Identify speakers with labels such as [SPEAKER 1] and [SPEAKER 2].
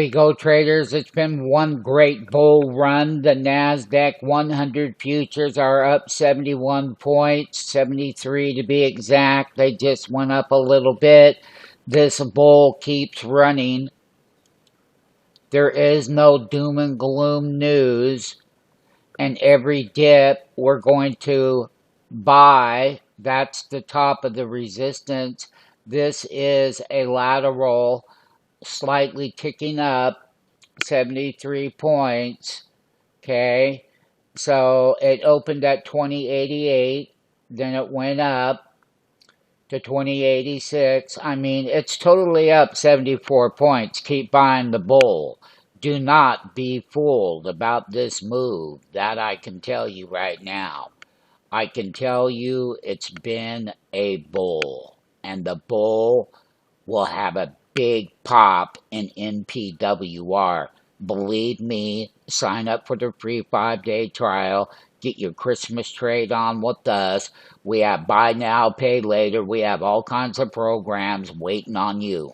[SPEAKER 1] we go, traders. It's been one great bull run. The NASDAQ 100 futures are up 71 points, 73 to be exact. They just went up a little bit. This bull keeps running. There is no doom and gloom news. And every dip we're going to buy. That's the top of the resistance. This is a lateral, slightly ticking up, 73 points. Okay, so it opened at 2088, then it went up to 2086. I mean, it's totally up 74 points. Keep buying the bull. Do not be fooled about this move. That I can tell you right now. I can tell you it's been a bull, and the bull will have a big pop in NPWR. Believe me, sign up for the free 5-day trial. Get your Christmas trade on with us. We have buy now, pay later. We have all kinds of programs waiting on you.